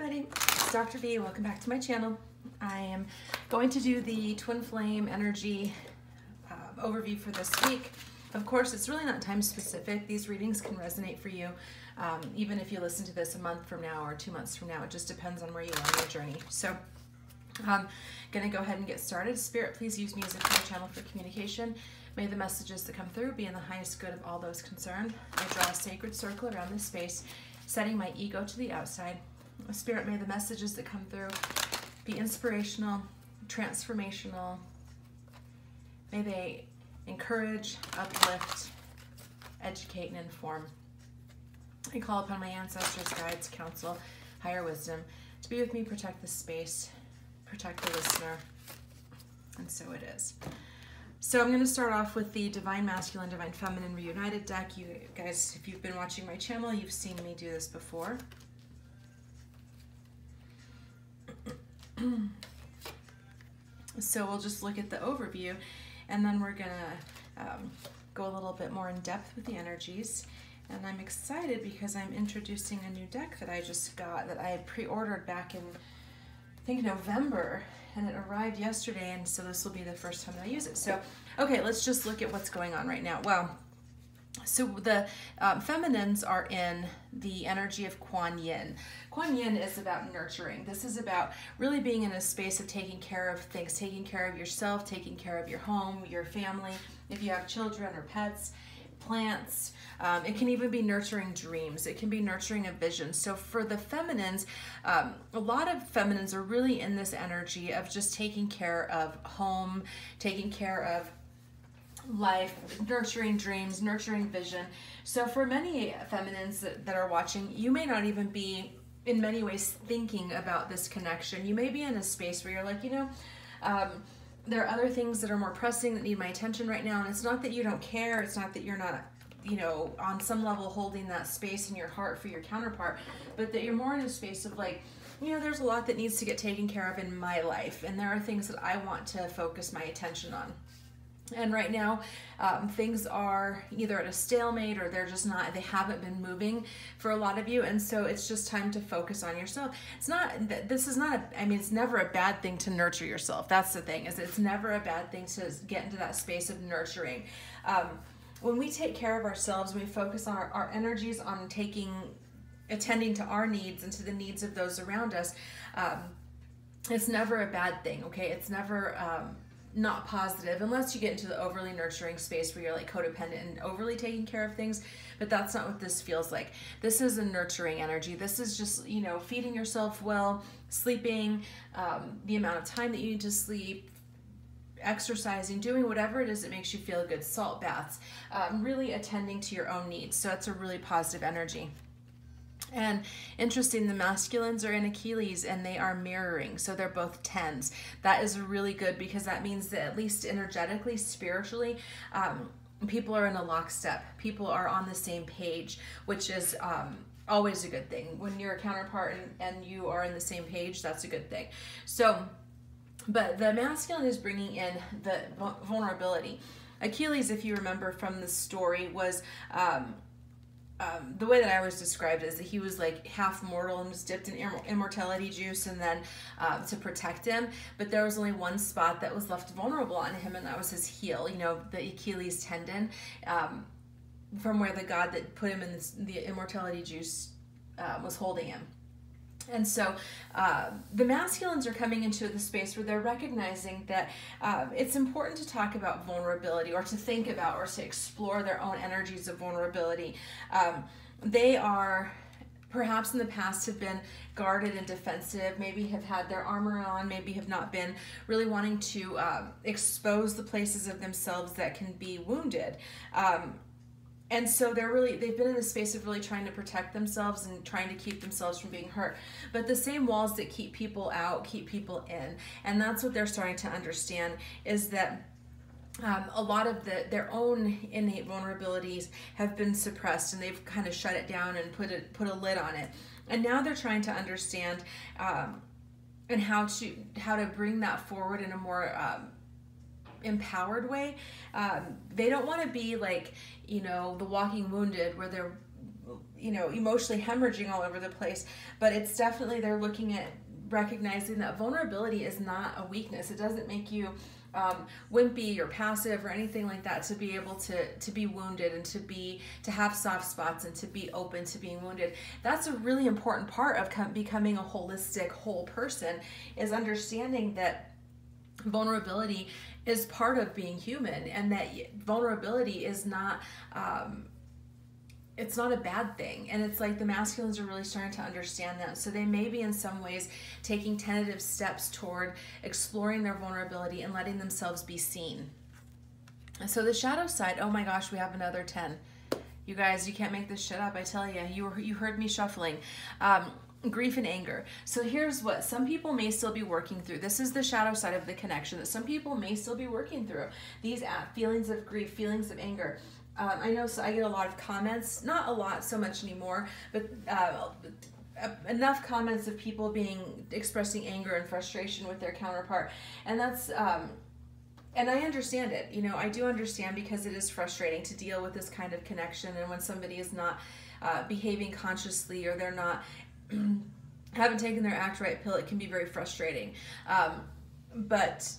everybody, it's Dr. V. Welcome back to my channel. I am going to do the twin flame energy overview for this week. Of course, it's really not time specific. These readings can resonate for you even if you listen to this a month from now or 2 months from now. It just depends on where you are in your journey. So I'm going to go ahead and get started. Spirit, please use me as a clear channel for communication. May the messages that come through be in the highest good of all those concerned. I draw a sacred circle around this space, setting my ego to the outside. Spirit, may the messages that come through be inspirational, transformational. May they encourage, uplift, educate, and inform. I call upon my ancestors, guides, counsel, higher wisdom to be with me, protect the space, protect the listener, and so it is. So I'm going to start off with the Divine Masculine, Divine Feminine Reunited deck. You guys, if you've been watching my channel, you've seen me do this before. So we'll just look at the overview, and then we're going to go a little bit more in depth with the energies. And I'm excited because I'm introducing a new deck that I just got, that I had pre-ordered back in, I think, November, and it arrived yesterday, and so this will be the first time that I use it. So, okay, let's just look at what's going on right now. Well, so the feminines are in the energy of Kuan Yin. Kuan Yin is about nurturing. This is about really being in a space of taking care of things, taking care of yourself, taking care of your home, your family, if you have children or pets, plants. It can even be nurturing dreams. It can be nurturing a vision. So for the feminines, a lot of feminines are really in this energy of just taking care of home, taking care of life, nurturing dreams, nurturing vision. So for many feminines that are watching, you may not even be in many ways thinking about this connection. You may be in a space where you're like, there are other things that are more pressing that need my attention right now. And it's not that you don't care. It's not that you're not, on some level holding that space in your heart for your counterpart, but that you're more in a space of like, there's a lot that needs to get taken care of in my life. And there are things that I want to focus my attention on. And right now, things are either at a stalemate or they're just not, they haven't been moving for a lot of you. And so it's just time to focus on yourself. It's never a bad thing to nurture yourself. That's the thing, is it's never a bad thing to get into that space of nurturing. When we take care of ourselves, we focus on our energies on attending to our needs and to the needs of those around us. It's never a bad thing, okay? It's never, not positive, unless you get into the overly nurturing space where you're like codependent and overly taking care of things, but that's not what this feels like. This is a nurturing energy. This is just, feeding yourself well, sleeping, the amount of time that you need to sleep, exercising, doing whatever it is that makes you feel good, salt baths, really attending to your own needs. So it's a really positive energy. And interesting, the masculines are in Achilles and they are mirroring. So they're both 10s. That is really good because that means that at least energetically, spiritually, people are in a lockstep. People are on the same page, which is always a good thing. When you're a counterpart and you are in the same page, that's a good thing. So, but the masculine is bringing in the vulnerability. Achilles, if you remember from the story, was... the way that I always described it is that he was like half mortal and was dipped in immortality juice, and then to protect him. But there was only one spot that was left vulnerable on him, and that was his heel, the Achilles tendon, from where the god that put him in the immortality juice was holding him. And so the masculines are coming into the space where they're recognizing that it's important to talk about vulnerability, or to think about, or to explore their own energies of vulnerability. They are, perhaps in the past, have been guarded and defensive, maybe have had their armor on, maybe have not been really wanting to expose the places of themselves that can be wounded. And so they've been in the space of really trying to protect themselves and trying to keep themselves from being hurt. But the same walls that keep people out keep people in. And that's what they're starting to understand, is that a lot of their own innate vulnerabilities have been suppressed, and they've kind of shut it down and put a lid on it. And now they're trying to understand and how to bring that forward in a more empowered way. They don't want to be like, the walking wounded, where they're emotionally hemorrhaging all over the place. But it's definitely, they're looking at recognizing that vulnerability is not a weakness. It doesn't make you wimpy or passive or anything like that, to be able to be wounded and to have soft spots and to be open to being wounded. That's a really important part of becoming a holistic whole person, is understanding that vulnerability is part of being human, and that vulnerability is not it's not a bad thing. And it's like the masculines are really starting to understand that. So they may be in some ways taking tentative steps toward exploring their vulnerability and letting themselves be seen. And so the shadow side, oh my gosh, we have another 10. You guys, you can't make this shit up. I tell you, you heard me shuffling. Grief and anger. So here's what some people may still be working through. This is the shadow side of the connection that some people may still be working through. These feelings of grief, feelings of anger. I know, so I get a lot of comments, not a lot so much anymore, but enough comments of people expressing anger and frustration with their counterpart. And that's, and I understand it. I do understand, because it is frustrating to deal with this kind of connection. And when somebody is not behaving consciously, or they're not haven't taken their act right pill, it can be very frustrating. But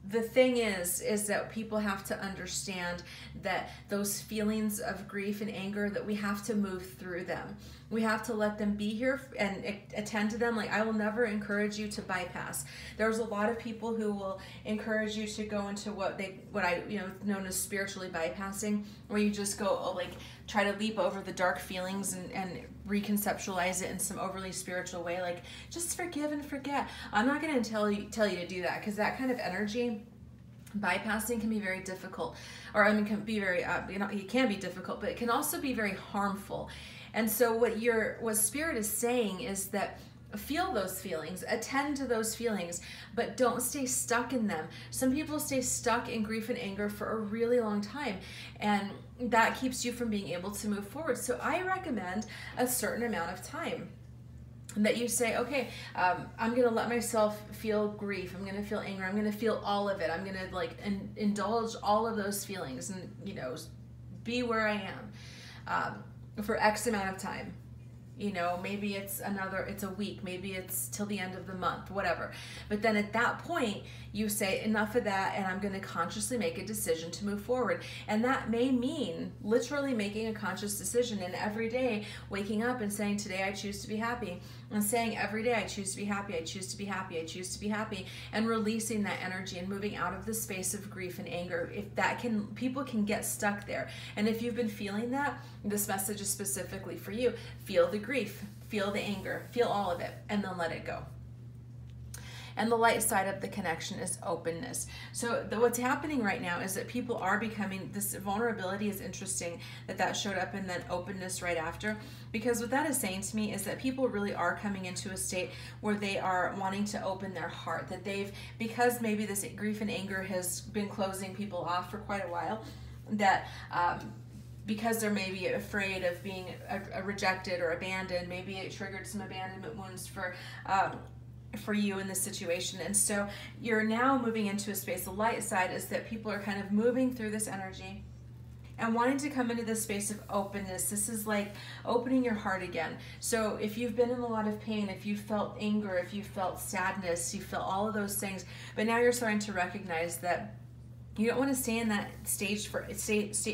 the thing is that people have to understand that those feelings of grief and anger, that we have to move through them. We have to let them be here and attend to them. Like, I will never encourage you to bypass. There's a lot of people who will encourage you to go into what I known as spiritually bypassing, where you just go try to leap over the dark feelings and reconceptualize it in some overly spiritual way, like just forgive and forget. I'm not going to tell you to do that, because that kind of energy bypassing can be very difficult, or can be very it can be difficult, but it can also be very harmful. And so what spirit is saying is that feel those feelings, attend to those feelings, but don't stay stuck in them. Some people stay stuck in grief and anger for a really long time, and that keeps you from being able to move forward. So I recommend a certain amount of time that you say, okay, I'm going to let myself feel grief. I'm going to feel anger. I'm going to feel all of it. I'm going to indulge all of those feelings and, be where I am for X amount of time. Maybe it's a week, maybe it's till the end of the month, whatever. But then at that point, you say enough of that, and I'm going to consciously make a decision to move forward. And that may mean literally making a conscious decision, and every day waking up and saying, today I choose to be happy, and saying every day I choose to be happy, I choose to be happy, I choose to be happy, and releasing that energy and moving out of the space of grief and anger. People can get stuck there. And if you've been feeling that, this message is specifically for you. Feel the grief, feel the anger, feel all of it, and then let it go. And the light side of the connection is openness. So what's happening right now is that people are becoming, this vulnerability is interesting that showed up in that openness right after, because what that is saying to me is that people really are coming into a state where they are wanting to open their heart, that because maybe this grief and anger has been closing people off for quite a while, that because they're maybe afraid of being rejected or abandoned, maybe it triggered some abandonment wounds for you in this situation. And so you're now moving into a space. The light side is that people are kind of moving through this energy and wanting to come into this space of openness. This is like opening your heart again. So if you've been in a lot of pain, if you felt anger, if you felt sadness, you felt all of those things, but now you're starting to recognize that you don't want to stay in that state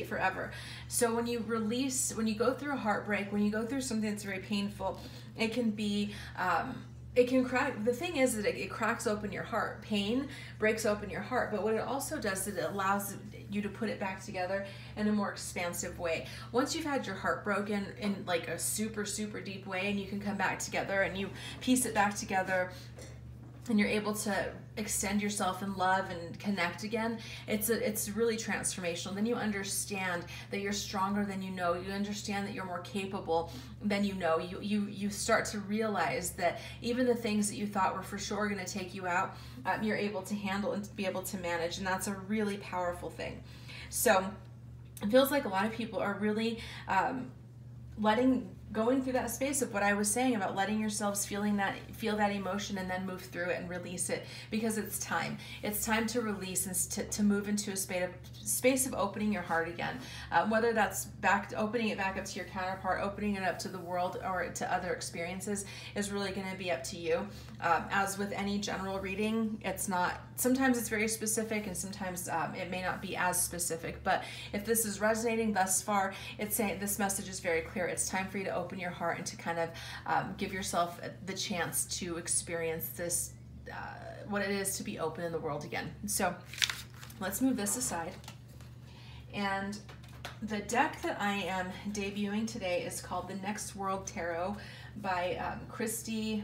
forever. So when you go through a heartbreak, when you go through something that's very painful, it can be, it can crack. The thing is that it cracks open your heart. Pain breaks open your heart, but what it also does is it allows you to put it back together in a more expansive way. Once you've had your heart broken in like a super, super deep way, and you can come back together and you piece it back together, and you're able to extend yourself in love and connect again, it's really transformational. Then you understand that you're stronger than you know. You understand that you're more capable than you know. You start to realize that even the things that you thought were for sure going to take you out, you're able to handle and be able to manage, and that's a really powerful thing. So it feels like a lot of people are really letting going through that space of what I was saying about letting yourselves feel that emotion and then move through it and release it, because it's time. It's time to release and to move into a space of opening your heart again. Whether that's opening it back up to your counterpart, opening it up to the world or to other experiences is really going to be up to you. As with any general reading, sometimes it's very specific and sometimes it may not be as specific, but if this is resonating thus far, it's saying this message is very clear. It's time for you to open your heart and to kind of give yourself the chance to experience this, what it is to be open in the world again. So let's move this aside. And the deck that I am debuting today is called The Next World Tarot by Christy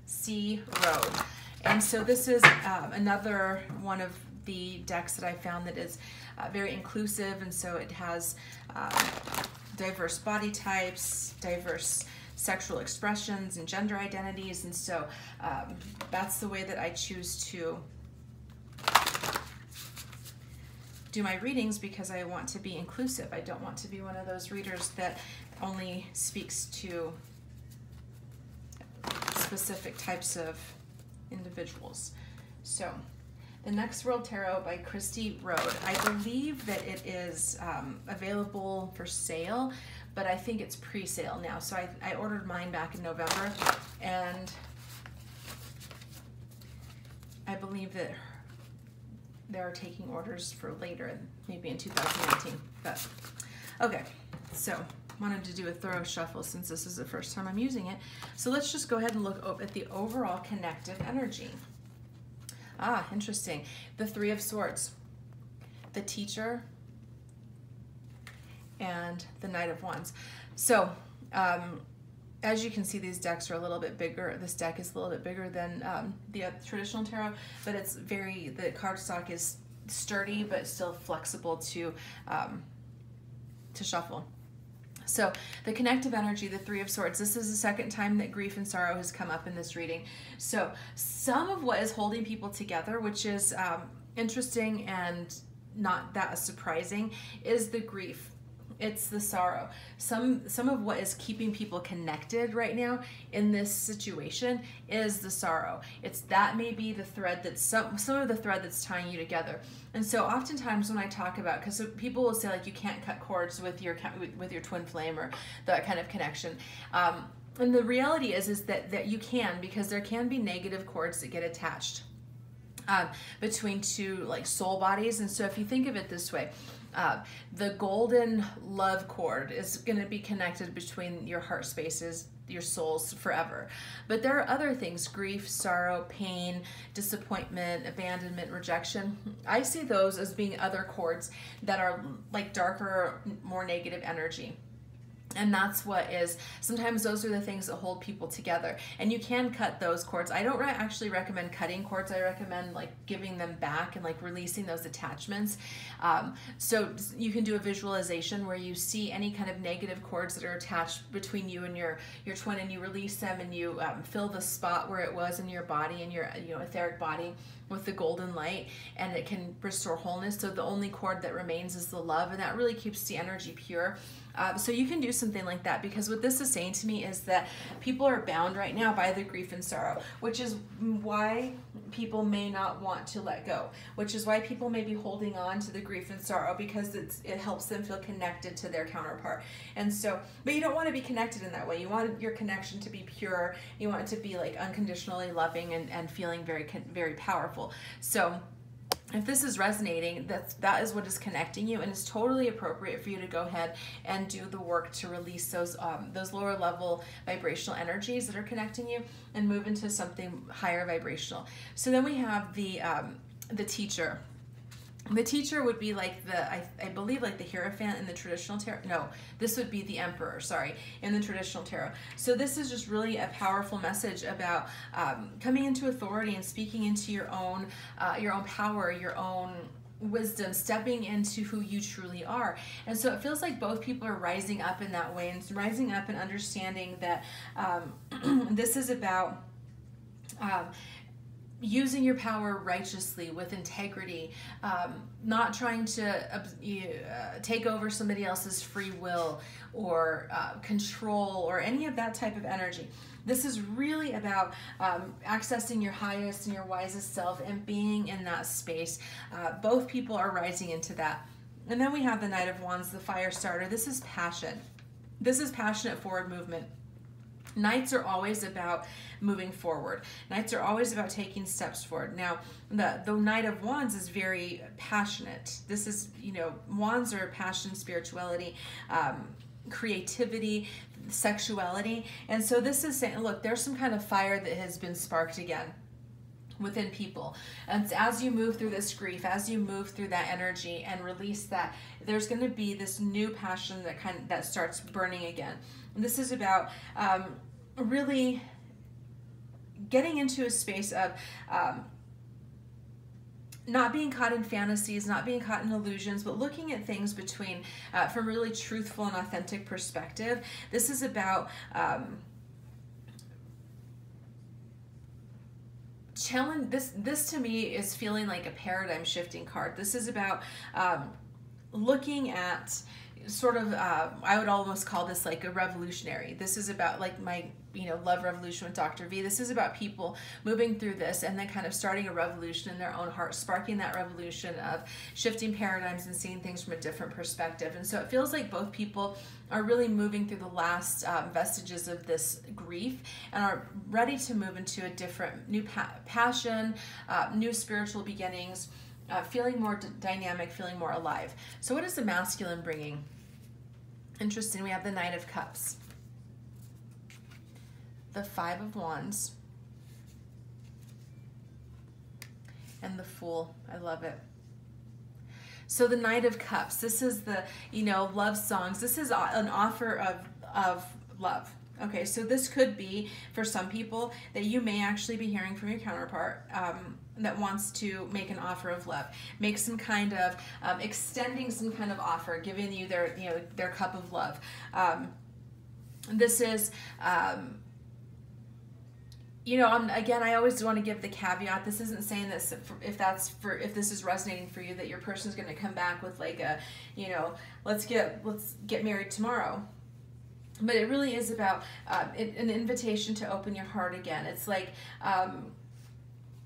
C. Road. And so this is another one of the decks that I found that is very inclusive, and so it has diverse body types, diverse sexual expressions and gender identities, and so that's the way that I choose to do my readings, because I want to be inclusive. I don't want to be one of those readers that only speaks to specific types of individuals. So The Next World Tarot by Christy Road. I believe that it is available for sale, but I think it's pre-sale now. So I ordered mine back in November, and I believe that they're taking orders for later, maybe in 2019. But okay, so wanted to do a thorough shuffle since this is the first time I'm using it. So let's just go ahead and look at the overall connective energy. Ah, interesting. The Three of Swords, the Teacher, and the Knight of Wands. So, as you can see, these decks are a little bit bigger. This deck is a little bit bigger than the traditional tarot, but the cardstock is sturdy, but still flexible to shuffle. So the connective energy, the Three of Swords, this is the second time that grief and sorrow has come up in this reading. So some of what is holding people together, which is interesting and not that surprising, is the grief. It's the sorrow. Some of what is keeping people connected right now in this situation is the sorrow. That may be the thread that's some of the thread that's tying you together. And so oftentimes when I talk about, because people will say like you can't cut cords with your twin flame or that kind of connection. And the reality is that you can, because there can be negative cords that get attached between two like soul bodies. And so if you think of it this way, the golden love cord is going to be connected between your heart spaces, your souls forever. But there are other things: grief, sorrow, pain, disappointment, abandonment, rejection. I see those as being other cords that are like darker, more negative energy. And that's what is, sometimes those are the things that hold people together. And you can cut those cords. I don't actually recommend cutting cords. I recommend like giving them back and like releasing those attachments. So you can do a visualization where you see any kind of negative cords that are attached between you and your twin, and you release them, and you fill the spot where it was in your body, in your etheric body, with the golden light, and it can restore wholeness. So the only cord that remains is the love, and that really keeps the energy pure. So you can do something like that, because what this is saying to me is that people are bound right now by the grief and sorrow, which is why people may not want to let go, which is why people may be holding on to the grief and sorrow, because it helps them feel connected to their counterpart. And so, but you don't want to be connected in that way. You want your connection to be pure. You want it to be like unconditionally loving and feeling very, very powerful. So if this is resonating, that is what is connecting you, and it's totally appropriate for you to go ahead and do the work to release those lower level vibrational energies that are connecting you and move into something higher vibrational. So then we have the Teacher. The Teacher would be like I believe like the Hierophant in the traditional tarot. No, this would be the Emperor, sorry, in the traditional tarot. So this is just really a powerful message about coming into authority and speaking into your own power, your own wisdom, stepping into who you truly are. And so it feels like both people are rising up in that way, and rising up and understanding that this is about using your power righteously with integrity, not trying to take over somebody else's free will or control or any of that type of energy. This is really about accessing your highest and your wisest self and being in that space. Both people are rising into that. And then we have the Knight of Wands, the Firestarter. This is passion. This is passionate forward movement. Knights are always about moving forward. Knights are always about taking steps forward. Now, the Knight of Wands is very passionate. This is, you know, Wands are passion, spirituality, creativity, sexuality. And so this is saying, look, there's some kind of fire that has been sparked again within people. And as you move through this grief, as you move through that energy and release that, there's going to be this new passion that starts burning again. And this is about really getting into a space of not being caught in fantasies, not being caught in illusions, but looking at things from a really truthful and authentic perspective. This is about challenge. This to me is feeling like a paradigm shifting card. This is about looking at sort of, I would almost call this like a revolutionary. This is about like my, Love Revolution with Dr. V. This is about people moving through this and then kind of starting a revolution in their own heart, sparking that revolution of shifting paradigms and seeing things from a different perspective. And so it feels like both people are really moving through the last vestiges of this grief and are ready to move into a different new passion, new spiritual beginnings, feeling more dynamic, feeling more alive. So what is the masculine bringing? Interesting, we have the Knight of Cups, the Five of Wands, and the Fool. I love it. So the Knight of Cups, this is the, love songs. This is an offer of love. Okay, so this could be, for some people, that you may actually be hearing from your counterpart that wants to make an offer of love, make some kind of, extending some kind of offer, giving you their cup of love. This is, again, I always want to give the caveat. This isn't saying that if this is resonating for you, that your person's going to come back with like a, let's get married tomorrow. But it really is about an invitation to open your heart again. It's like,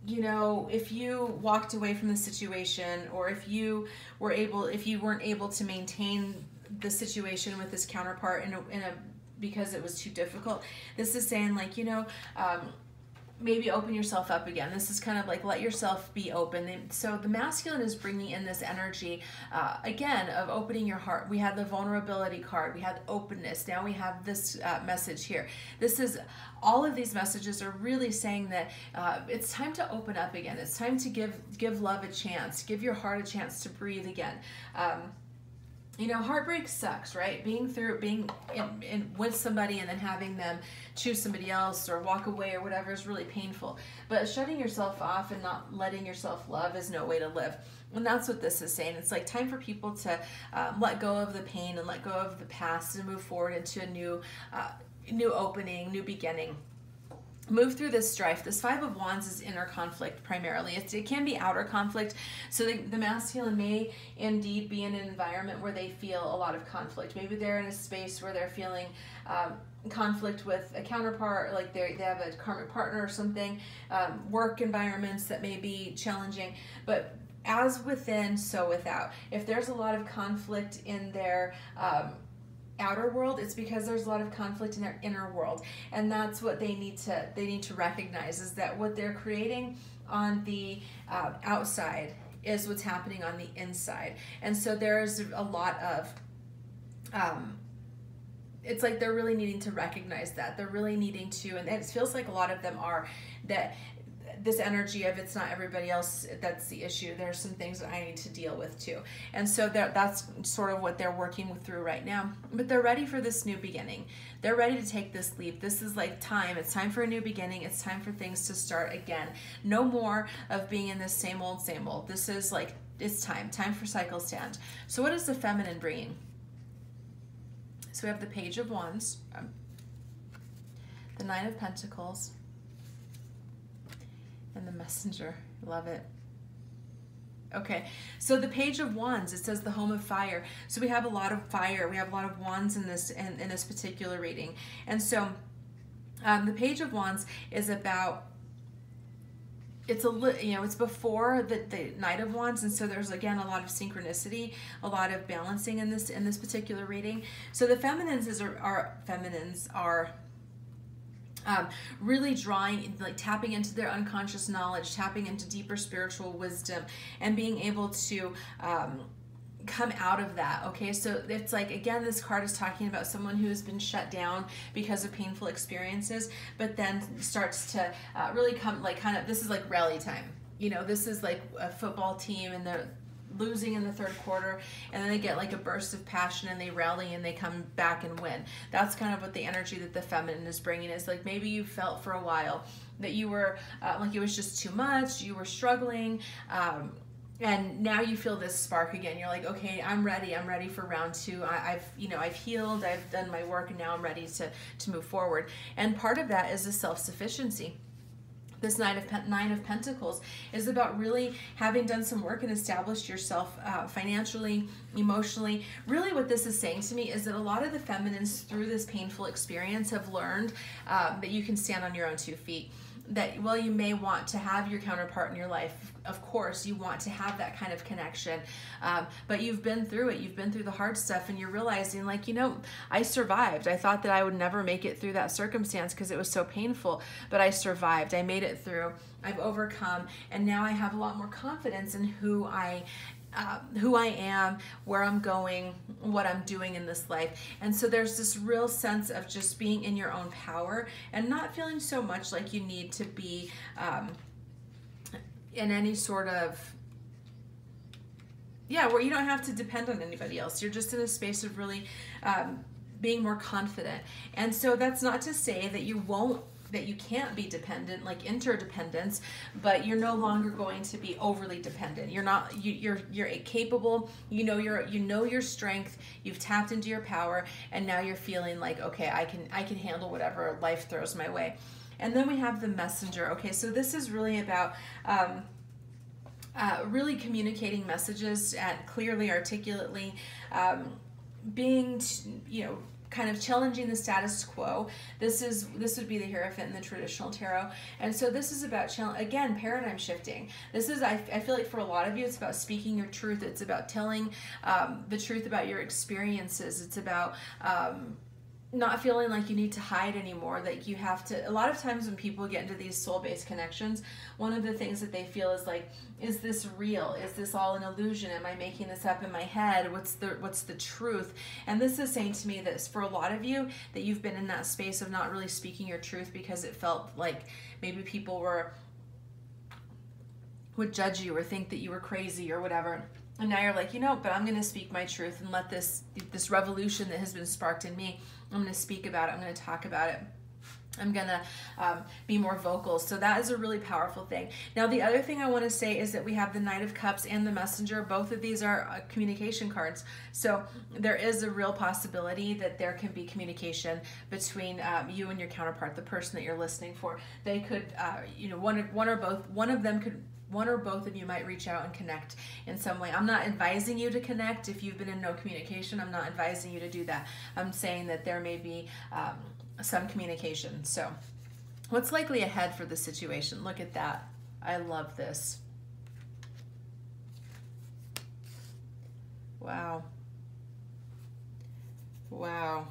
if you walked away from the situation, or if you weren't able to maintain the situation with this counterpart because it was too difficult, this is saying like, maybe open yourself up again. This is kind of like, let yourself be open. So the masculine is bringing in this energy, again, of opening your heart. We had the vulnerability card. We had openness. Now we have this message here. All of these messages are really saying that it's time to open up again. It's time to give love a chance. Give your heart a chance to breathe again. Heartbreak sucks, right? Being with somebody and then having them choose somebody else or walk away or whatever is really painful. But shutting yourself off and not letting yourself love is no way to live. And that's what this is saying. It's like time for people to let go of the pain and let go of the past and move forward into a new opening, new beginning. Move through this strife. This Five of Wands is inner conflict primarily. It can be outer conflict. So the masculine may indeed be in an environment where they feel a lot of conflict. Maybe they're in a space where they're feeling conflict with a counterpart, like they have a karmic partner or something. Work environments that may be challenging. But as within, so without. If there's a lot of conflict in their outer world, it's because there's a lot of conflict in their inner world, and that's what they need to recognize, is that what they're creating on the outside is what's happening on the inside. And so there's a lot of it's like they're really needing to recognize that. They're really needing to, and it feels like a lot of them are, that this energy of it's not everybody else that's the issue. There's some things that I need to deal with too. And so that's sort of what they're working through right now. But they're ready for this new beginning. They're ready to take this leap. This is like time. It's time for a new beginning. It's time for things to start again. No more of being in this same old, same old. This is like, it's time for cycles to end. So what is the feminine bringing? So we have the Page of Wands, the Nine of Pentacles, And the messenger. Love it. Okay, so the Page of Wands, it says the home of fire. So we have a lot of fire. We have a lot of wands in this particular reading. And so the Page of Wands is about, it's before the Knight of Wands, and so there's again a lot of synchronicity, a lot of balancing in this particular reading. So the feminines are really drawing, like tapping into their unconscious knowledge, tapping into deeper spiritual wisdom, and being able to come out of that. Okay, so it's like, again, this card is talking about someone who has been shut down because of painful experiences, but then starts to really come, like, kind of, this is like rally time. You know, this is like a football team and they're losing in the third quarter, and then they get like a burst of passion and they rally and they come back and win. That's kind of what the energy that the feminine is bringing is. Like, maybe you felt for a while that you were like it was just too much, you were struggling, and now you feel this spark again. You're like, okay, I'm ready for round two. I've healed, I've done my work, and now I'm ready to move forward. And part of that is the self-sufficiency. This Nine of Pentacles is about really having done some work and established yourself financially, emotionally. Really what this is saying to me is that a lot of the feminines through this painful experience have learned that you can stand on your own 2 feet. That, well, you may want to have your counterpart in your life. Of course, you want to have that kind of connection. But you've been through it. You've been through the hard stuff, and you're realizing, like, you know, I survived. I thought that I would never make it through that circumstance because it was so painful, but I survived. I made it through. I've overcome, and now I have a lot more confidence in who I am, where I'm going, what I'm doing in this life. And so there's this real sense of just being in your own power and not feeling so much like you need to be in any sort of, where you don't have to depend on anybody else. You're just in a space of really being more confident. And so that's not to say that you can't be dependent, like interdependence, but you're no longer going to be overly dependent. You're capable, you know your strength, you've tapped into your power, and now you're feeling like, okay, I can handle whatever life throws my way. And then we have the Messenger. Okay, so this is really about really communicating messages clearly, articulately, being, kind of challenging the status quo. This would be the Hierophant in the traditional tarot. And so this is about, again, paradigm shifting. This is, I feel like for a lot of you, it's about speaking your truth. It's about telling the truth about your experiences. It's about not feeling like you need to hide anymore, that you have to. A lot of times when people get into these soul-based connections, one of the things that they feel is like, is this real? Is this all an illusion? Am I making this up in my head? What's the truth? And this is saying to me that for a lot of you, that you've been in that space of not really speaking your truth because it felt like maybe people would judge you or think that you were crazy or whatever. And now you're like, but I'm going to speak my truth and let this revolution that has been sparked in me, I'm going to speak about it. I'm going to talk about it. I'm going to be more vocal. So that is a really powerful thing. Now, the other thing I want to say is that we have the Knight of Cups and the Messenger. Both of these are communication cards. So there is a real possibility that there can be communication between you and your counterpart, the person that you're listening for. They could, one or both of you might reach out and connect in some way. I'm not advising you to connect. If you've been in no communication, I'm not advising you to do that. I'm saying that there may be some communication. So what's likely ahead for the situation? Look at that. I love this. Wow. Wow.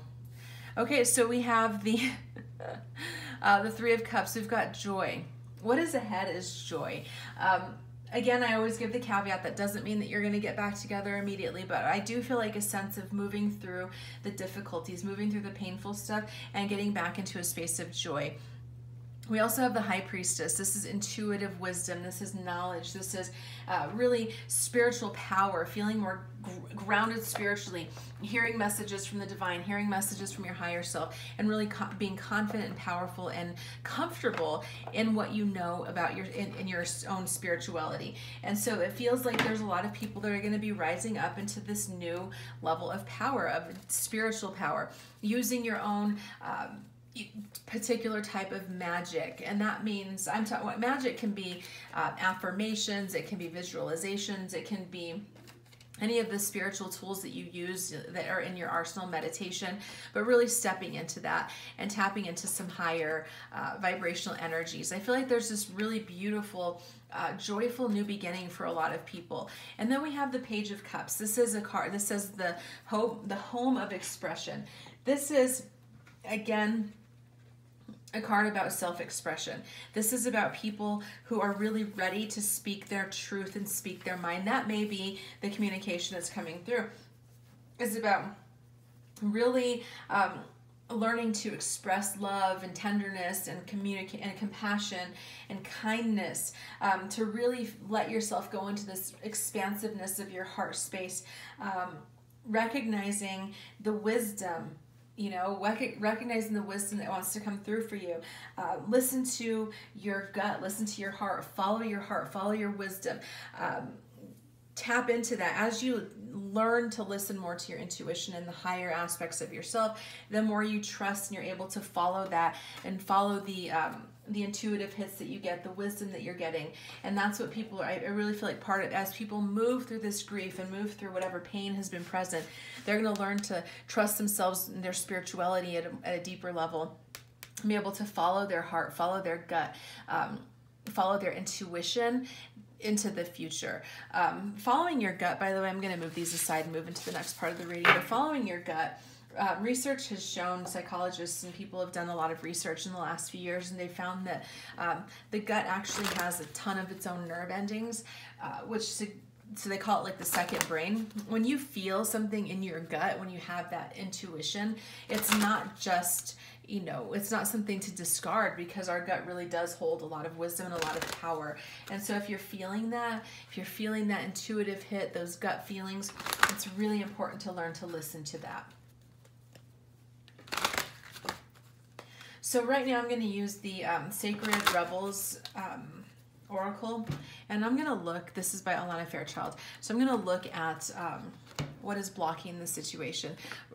Okay, so we have the Three of Cups. We've got joy. What is ahead is joy. Again, I always give the caveat that doesn't mean that you're going to get back together immediately, but I do feel like a sense of moving through the difficulties, moving through the painful stuff, and getting back into a space of joy. We also have the High Priestess. This is intuitive wisdom. This is knowledge. This is really spiritual power, feeling more grounded spiritually, hearing messages from the divine, hearing messages from your higher self, and really being confident and powerful and comfortable in what you know about in your own spirituality. And so it feels like there's a lot of people that are going to be rising up into this new level of power, of spiritual power, using your own particular type of magic, and that means I'm talking what magic can be, affirmations, it can be visualizations, it can be any of the spiritual tools that you use that are in your arsenal, meditation, but really stepping into that and tapping into some higher vibrational energies. I feel like there's this really beautiful, joyful new beginning for a lot of people. And then we have the Page of Cups. This is a card. This says the home of expression. This is, again, a card about self-expression. This is about people who are really ready to speak their truth and speak their mind. That may be the communication that's coming through. It's about really learning to express love and tenderness and communicate and compassion and kindness, to really let yourself go into this expansiveness of your heart space, recognizing the wisdom, recognizing the wisdom that wants to come through for you. Listen to your gut, listen to your heart, follow your wisdom. Tap into that. As you learn to listen more to your intuition and the higher aspects of yourself, the more you trust and you're able to follow that and follow the intuitive hits that you get, the wisdom that you're getting. And that's what people are, I really feel like part of, as people move through this grief and move through whatever pain has been present, they're going to learn to trust themselves and their spirituality at a deeper level, be able to follow their heart, follow their gut, follow their intuition into the future. Following your gut, by the way, I'm going to move these aside and move into the next part of the reading, but following your gut, research has shown, psychologists and people have done a lot of research in the last few years, and they found that the gut actually has a ton of its own nerve endings, so they call it like the second brain. When you feel something in your gut, when you have that intuition, it's not just, it's not something to discard, because our gut really does hold a lot of wisdom and a lot of power. And so if you're feeling that intuitive hit, those gut feelings, it's really important to learn to listen to that. So right now I'm going to use the Sacred Rebels Oracle, and I'm going to look, this is by Alana Fairchild, so I'm going to look at what is blocking the situation.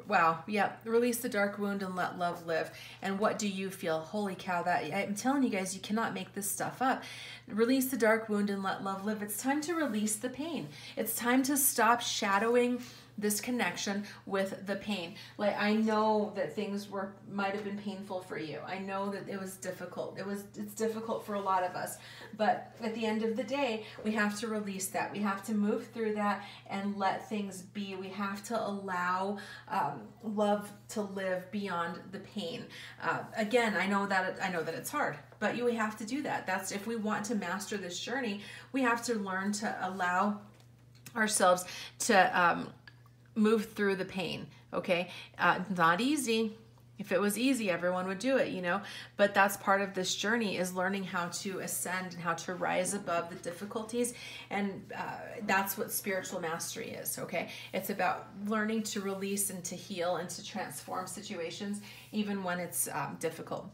Wow, yeah, release the dark wound and let love live. And what do you feel? Holy cow, I'm telling you guys, you cannot make this stuff up. Release the dark wound and let love live. It's time to release the pain. It's time to stop shadowing this connection with the pain. Like, I know that things might have been painful for you. I know that it was difficult. It's difficult for a lot of us. But at the end of the day, we have to release that. We have to move through that and let things be. We have to allow love to live beyond the pain. Again, I know that it's hard, but we have to do that. That's, if we want to master this journey, we have to learn to allow ourselves to move through the pain. Okay, not easy. If it was easy, everyone would do it, but that's part of this journey, is learning how to ascend and how to rise above the difficulties. And that's what spiritual mastery is. Okay, it's about learning to release and to heal and to transform situations even when it's difficult.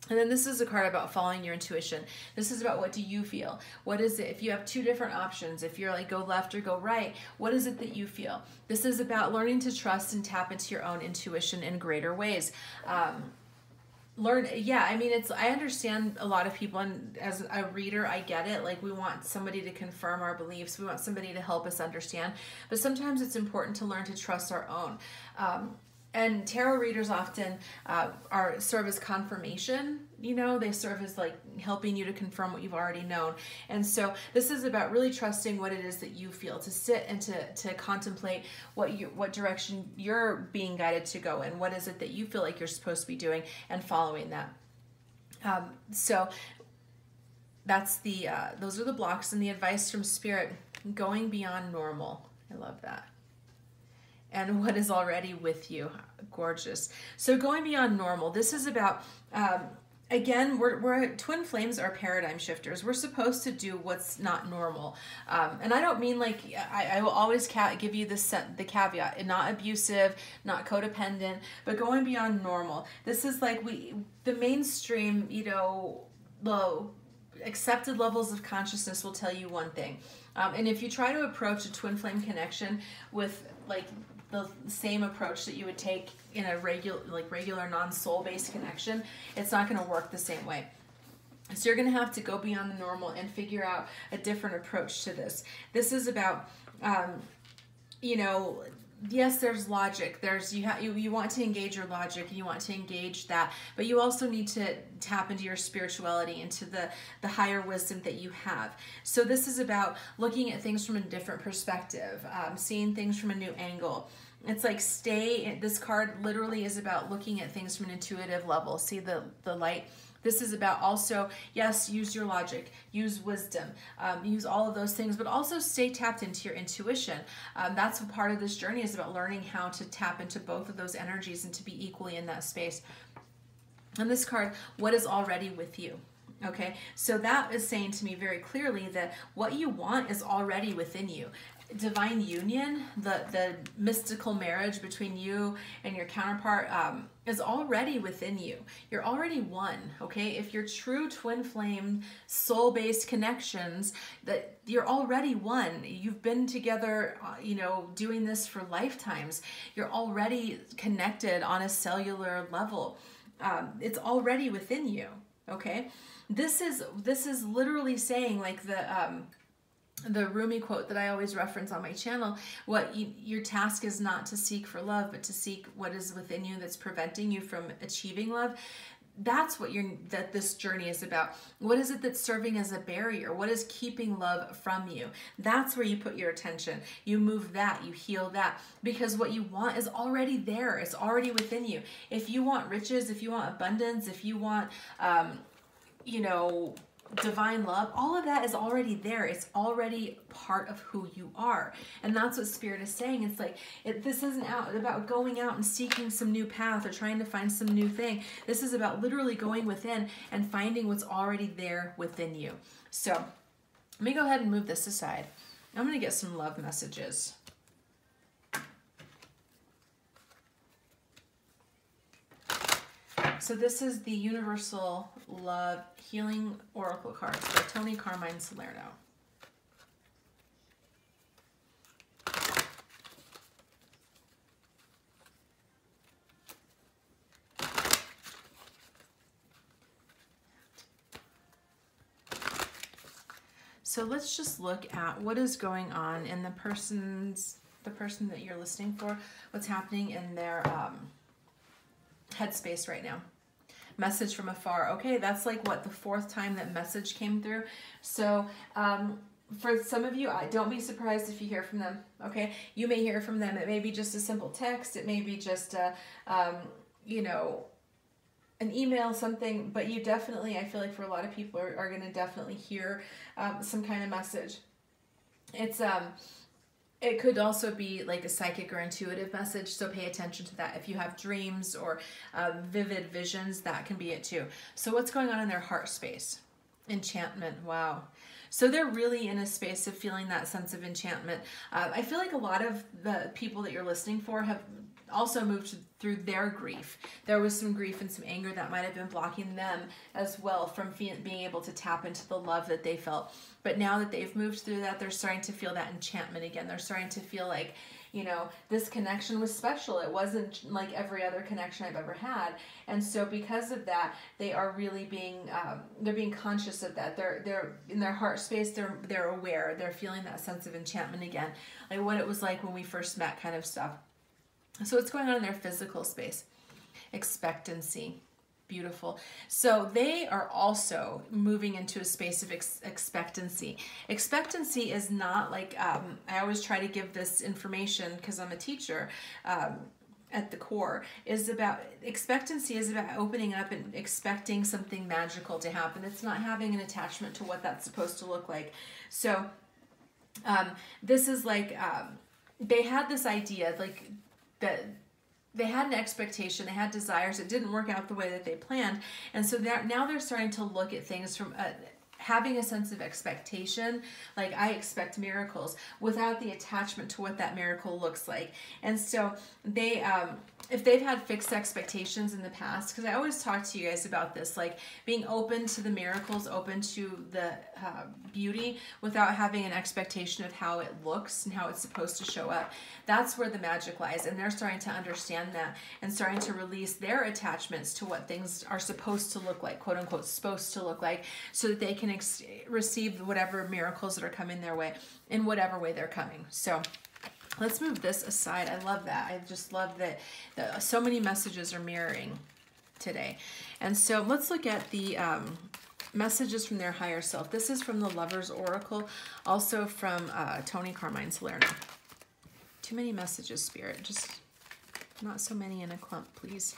And then this is a card about following your intuition. This is about, what do you feel? What is it? If you have two different options, if you're like go left or go right, what is it that you feel? This is about learning to trust and tap into your own intuition in greater ways. I understand a lot of people, and as a reader, I get it. Like, we want somebody to confirm our beliefs. We want somebody to help us understand. But sometimes it's important to learn to trust our own. And tarot readers often serve as confirmation. They serve as like helping you to confirm what you've already known. And so this is about really trusting what it is that you feel, to sit and to contemplate what direction you're being guided to go in. What is it that you feel like you're supposed to be doing, and following that. So that's those are the blocks, and the advice from Spirit: going beyond normal. I love that. And what is already with you. Gorgeous. So going beyond normal, this is about, again, we're twin flames are paradigm shifters. We're supposed to do what's not normal. And I don't mean like, I will always give you the caveat, not abusive, not codependent, but going beyond normal. This is like the mainstream, low accepted levels of consciousness will tell you one thing. And if you try to approach a twin flame connection with like the same approach that you would take in a regular non-soul based connection, it's not going to work the same way. So you're going to have to go beyond the normal and figure out a different approach to this. This is about, you know, yes, there's logic. You want to engage your logic and you want to engage that, but you also need to tap into your spirituality, into the higher wisdom that you have. So this is about looking at things from a different perspective, seeing things from a new angle. It's like this card literally is about looking at things from an intuitive level. See the light? This is about also, yes, use your logic, use wisdom, use all of those things, but also stay tapped into your intuition. That's what part of this journey is about, learning how to tap into both of those energies and to be equally in that space. And this card, what is already with you? Okay, so that is saying to me very clearly that what you want is already within you. Divine union, the mystical marriage between you and your counterpart is already within you. You're already one, okay? If you're true twin flame, soul-based connections, that you're already one. You've been together, you know, doing this for lifetimes. You're already connected on a cellular level. It's already within you, okay? This is literally saying, like the Rumi quote that I always reference on my channel, your task is not to seek for love, but to seek what is within you that's preventing you from achieving love. That's what this journey is about. What is it that's serving as a barrier? What is keeping love from you? That's where you put your attention. You move that, you heal that, because what you want is already there. It's already within you. If you want riches, if you want abundance, if you want, you know, divine love, all of that is already there. It's already part of who you are. And that's what Spirit is saying. It's like, this isn't about going out and seeking some new path or trying to find some new thing. This is about literally going within and finding what's already there within you. So let me go ahead and move this aside. I'm going to get some love messages. So this is the Universal Love Healing Oracle cards by Tony Carmine Salerno. So let's just look at what is going on in the person that you're listening for, what's happening in their headspace right now. Message from afar. Okay, that's like what, the fourth time that message came through. So for some of you, don't be surprised if you hear from them. Okay, you may hear from them. It may be just a simple text. It may be just a, you know, an email, something. But you definitely, I feel like for a lot of people are going to definitely hear some kind of message. It could also be like a psychic or intuitive message, so pay attention to that. If you have dreams or vivid visions, that can be it too. So what's going on in their heart space? Enchantment, wow. So they're really in a space of feeling that sense of enchantment. I feel like a lot of the people that you're listening for have also moved through their grief. There was some grief and some anger that might have been blocking them as well from being able to tap into the love that they felt. But now that they've moved through that, they're starting to feel that enchantment again. They're starting to feel like, you know, this connection was special. It wasn't like every other connection I've ever had. And so because of that, they are really being, they're being conscious of that. They're in their heart space. They're aware. They're feeling that sense of enchantment again, like what it was like when we first met, kind of stuff. So what's going on in their physical space? Expectancy. Beautiful. So they are also moving into a space of expectancy. Expectancy is not like, I always try to give this information because I'm a teacher at the core, expectancy is about opening up and expecting something magical to happen. It's not having an attachment to what that's supposed to look like. So this is like, they had this idea, like, that they had an expectation, they had desires, it didn't work out the way that they planned, and so now they're starting to look at things from having a sense of expectation. Like, I expect miracles without the attachment to what that miracle looks like. And so they, if they've had fixed expectations in the past, because I always talk to you guys about this, like being open to the miracles, open to the beauty without having an expectation of how it looks and how it's supposed to show up. That's where the magic lies. And they're starting to understand that and starting to release their attachments to what things are supposed to look like, quote unquote, supposed to look like, so that they can receive whatever miracles that are coming their way in whatever way they're coming. So let's move this aside. I love that. I just love that so many messages are mirroring today. And so let's look at the messages from their higher self. This is from the Lover's Oracle, also from Tony Carmine Salerno. Too many messages, Spirit. Just not so many in a clump, please.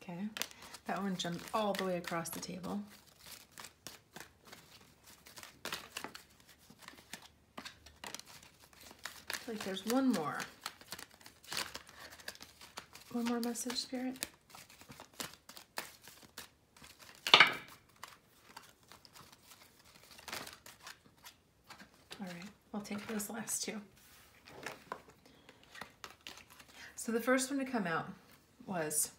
Okay, that one jumped all the way across the table. I feel like there's one more. One more message, Spirit. All right, I'll take those last two. So the first one to come out was,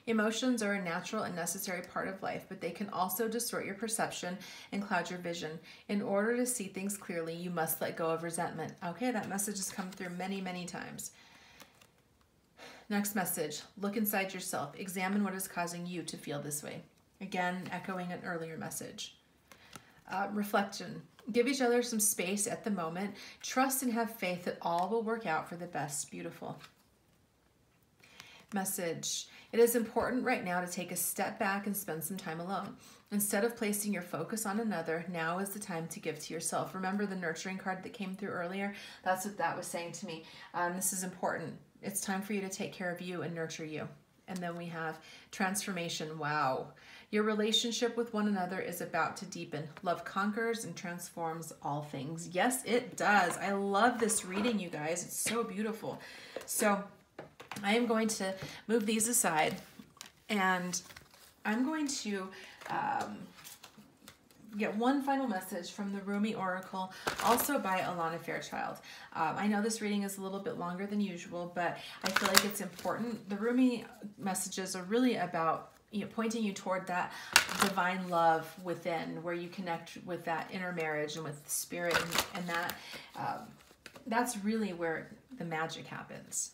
emotions are a natural and necessary part of life, but they can also distort your perception and cloud your vision. In order to see things clearly, you must let go of resentment. Okay, that message has come through many, many times. Next message, look inside yourself. Examine what is causing you to feel this way. Again, echoing an earlier message. Reflection. Give each other some space at the moment. Trust and have faith that all will work out for the best. Beautiful. Message. It is important right now to take a step back and spend some time alone. Instead of placing your focus on another, now is the time to give to yourself. Remember the nurturing card that came through earlier? That's what that was saying to me. This is important. It's time for you to take care of you and nurture you. And then we have transformation. Wow. Your relationship with one another is about to deepen. Love conquers and transforms all things. Yes, it does. I love this reading, you guys. It's so beautiful. So I am going to move these aside, and I'm going to get one final message from the Rumi Oracle, also by Alana Fairchild. I know this reading is a little bit longer than usual, but I feel like it's important. The Rumi messages are really about, you know, pointing you toward that divine love within, where you connect with that inner marriage and with the spirit, and that that's really where the magic happens.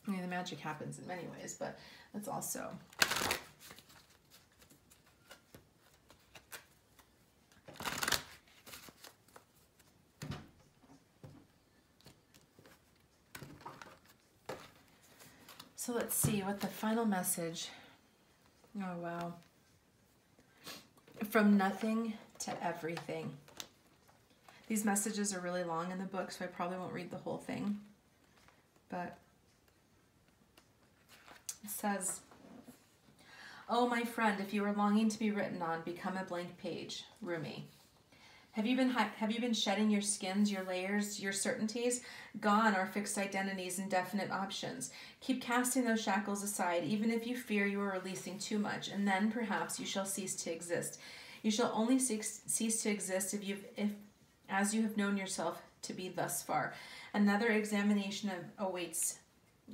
I mean, the magic happens in many ways, but it's also so let's see what the final message. Oh, wow. From nothing to everything. These messages are really long in the book, so I probably won't read the whole thing. But it says, oh, my friend, if you are longing to be written on, become a blank page. Rumi. Have you been shedding your skins, your layers, your certainties? Gone are fixed identities and definite options. Keep casting those shackles aside, even if you fear you are releasing too much, and then perhaps you shall cease to exist. You shall only cease to exist if as you have known yourself to be thus far. Another examination awaits,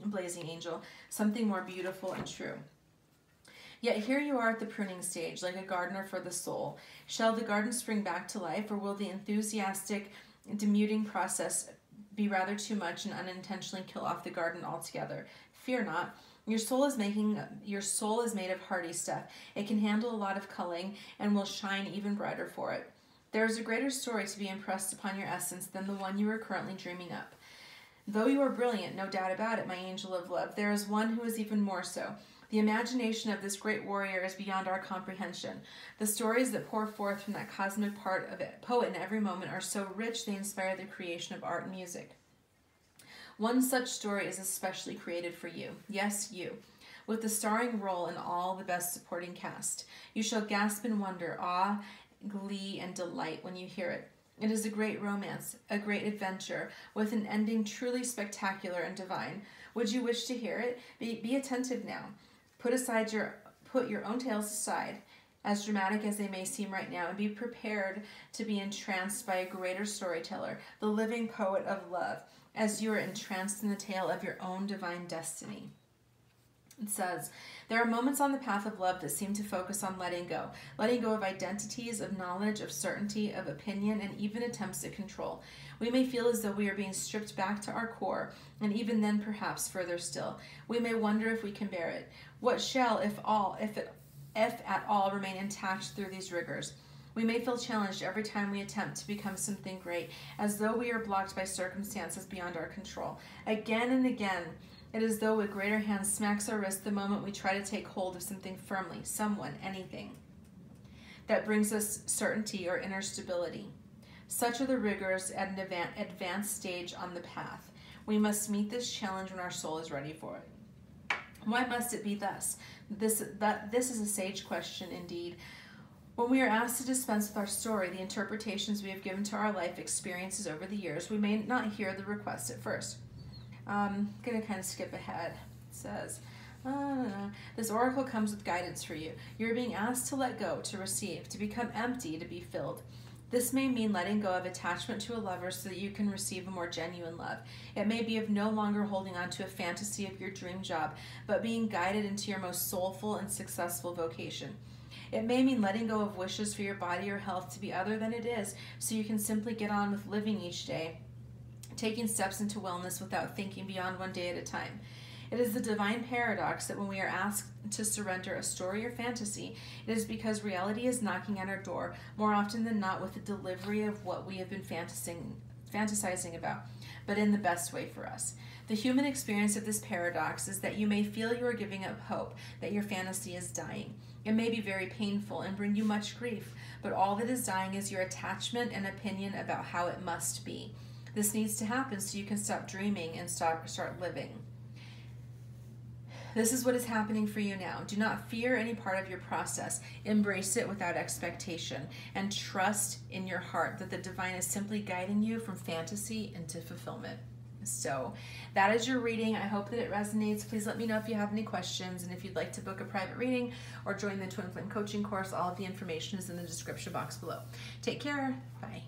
blazing angel, something more beautiful and true. Yet here you are at the pruning stage, like a gardener for the soul. Shall the garden spring back to life, or will the enthusiastic denuding process be rather too much and unintentionally kill off the garden altogether? Fear not. Your soul is made of hardy stuff. It can handle a lot of culling and will shine even brighter for it. There is a greater story to be impressed upon your essence than the one you are currently dreaming up. Though you are brilliant, no doubt about it, my angel of love, there is one who is even more so. The imagination of this great warrior is beyond our comprehension. The stories that pour forth from that cosmic part of it, poet in every moment, are so rich they inspire the creation of art and music. One such story is especially created for you. Yes, you. with the starring role in all the best supporting cast. You shall gasp in wonder, awe, glee, and delight when you hear it. It is a great romance, a great adventure, with an ending truly spectacular and divine. Would you wish to hear it? Be attentive now. Put your own tales aside, as dramatic as they may seem right now, and be prepared to be entranced by a greater storyteller, the living poet of love, as you are entranced in the tale of your own divine destiny. It says, there are moments on the path of love that seem to focus on letting go of identities, of knowledge, of certainty, of opinion, and even attempts at control. We may feel as though we are being stripped back to our core, and even then perhaps further still. We may wonder if we can bear it. What shall, if at all, remain intact through these rigors? We may feel challenged every time we attempt to become something great, as though we are blocked by circumstances beyond our control. Again and again, it is as though a greater hand smacks our wrist the moment we try to take hold of something firmly, someone, anything, that brings us certainty or inner stability. Such are the rigors at an advanced stage on the path. We must meet this challenge when our soul is ready for it. Why must it be thus? This is a sage question indeed. When we are asked to dispense with our story, the interpretations we have given to our life experiences over the years, we may not hear the request at first. I'm going to kind of skip ahead. It says, this oracle comes with guidance for you. You're being asked to let go, to receive, to become empty, to be filled. This may mean letting go of attachment to a lover so that you can receive a more genuine love. It may be of no longer holding on to a fantasy of your dream job, but being guided into your most soulful and successful vocation. It may mean letting go of wishes for your body or health to be other than it is, so you can simply get on with living each day, taking steps into wellness without thinking beyond one day at a time. It is the divine paradox that when we are asked to surrender a story or fantasy, it is because reality is knocking at our door, more often than not with the delivery of what we have been fantasizing about, but in the best way for us. The human experience of this paradox is that you may feel you are giving up hope, that your fantasy is dying. It may be very painful and bring you much grief, but all that is dying is your attachment and opinion about how it must be. This needs to happen so you can stop dreaming and start living. This is what is happening for you now. Do not fear any part of your process. Embrace it without expectation and trust in your heart that the divine is simply guiding you from fantasy into fulfillment. So that is your reading. I hope that it resonates. Please let me know if you have any questions, and if you'd like to book a private reading or join the Twin Flame coaching course, all of the information is in the description box below. Take care. Bye.